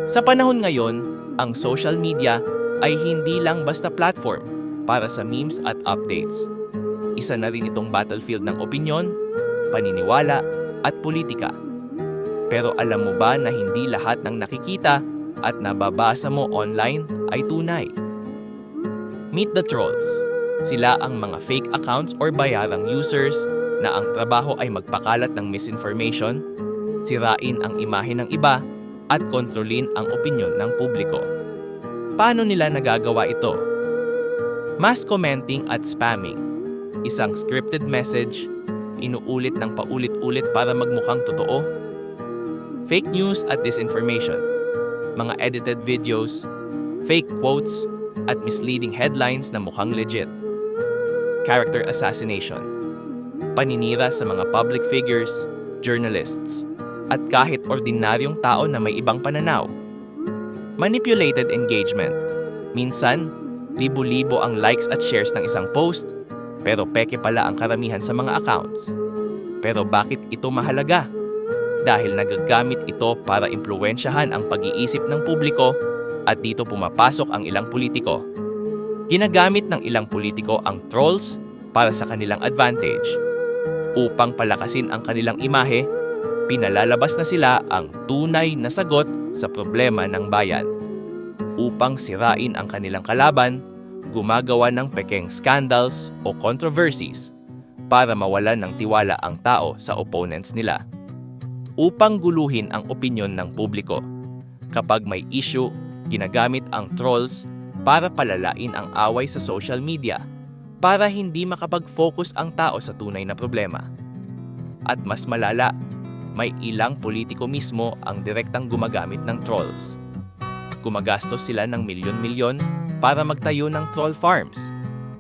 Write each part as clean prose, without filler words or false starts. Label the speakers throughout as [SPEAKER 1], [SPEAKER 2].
[SPEAKER 1] Sa panahon ngayon, ang social media ay hindi lang basta platform para sa memes at updates. Isa na rin itong battlefield ng opinyon, paniniwala at politika. Pero alam mo ba na hindi lahat ng nakikita at nababasa mo online ay tunay? Meet the trolls. Sila ang mga fake accounts or bayarang users na ang trabaho ay magpakalat ng misinformation, sirain ang imahe ng iba, at kontrolin ang opinyon ng publiko. Paano nila nagagawa ito? Mass commenting at spamming. Isang scripted message, inuulit ng paulit-ulit para magmukhang totoo. Fake news at disinformation. Mga edited videos, fake quotes, at misleading headlines na mukhang legit. Character assassination. Paninira sa mga public figures, journalists, at kahit ordinaryong tao na may ibang pananaw. Manipulated engagement. Minsan, libo-libo ang likes at shares ng isang post, pero peke pala ang karamihan sa mga accounts. Pero bakit ito mahalaga? Dahil nagagamit ito para impluwensyahan ang pag-iisip ng publiko at dito pumapasok ang ilang politiko. Ginagamit ng ilang politiko ang trolls para sa kanilang advantage. Upang palakasin ang kanilang imahe, pinalalabas na sila ang tunay na sagot sa problema ng bayan. Upang sirain ang kanilang kalaban, gumagawa ng pekeng scandals o controversies para mawalan ng tiwala ang tao sa opponents nila. Upang guluhin ang opinyon ng publiko. Kapag may issue, ginagamit ang trolls para palalain ang away sa social media para hindi makapag-focus ang tao sa tunay na problema. At mas malala, may ilang politiko mismo ang direktang gumagamit ng trolls. Gumagastos sila ng milyon-milyon para magtayo ng troll farms,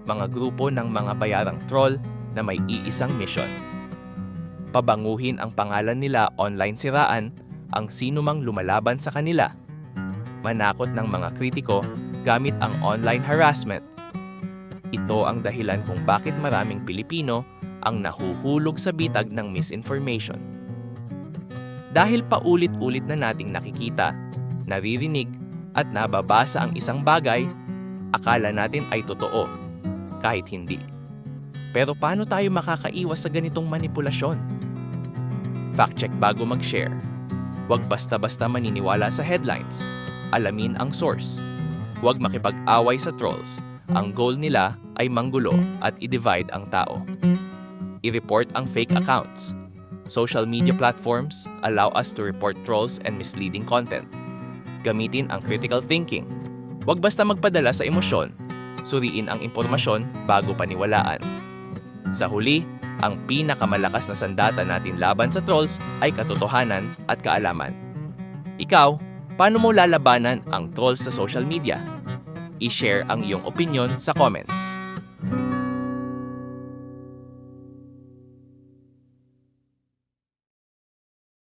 [SPEAKER 1] mga grupo ng mga bayarang troll na may iisang mission. Pabanguhin ang pangalan nila online siraan ang sinumang lumalaban sa kanila. Manakot ng mga kritiko gamit ang online harassment. Ito ang dahilan kung bakit maraming Pilipino ang nahuhulog sa bitag ng misinformation. Dahil paulit-ulit na nating nakikita, naririnig, at nababasa ang isang bagay, akala natin ay totoo, kahit hindi. Pero paano tayo makakaiwas sa ganitong manipulasyon? Fact-check bago mag-share. Huwag basta-basta maniniwala sa headlines. Alamin ang source. Huwag makipag-away sa trolls. Ang goal nila ay manggulo at i-divide ang tao. I-report ang fake accounts. Social media platforms allow us to report trolls and misleading content. Gamitin ang critical thinking. Huwag basta magpadala sa emosyon. Suriin ang impormasyon bago paniwalaan. Sa huli, ang pinakamalakas na sandata natin laban sa trolls ay katotohanan at kaalaman. Ikaw, paano mo lalabanan ang trolls sa social media? I-share ang iyong opinion sa comments.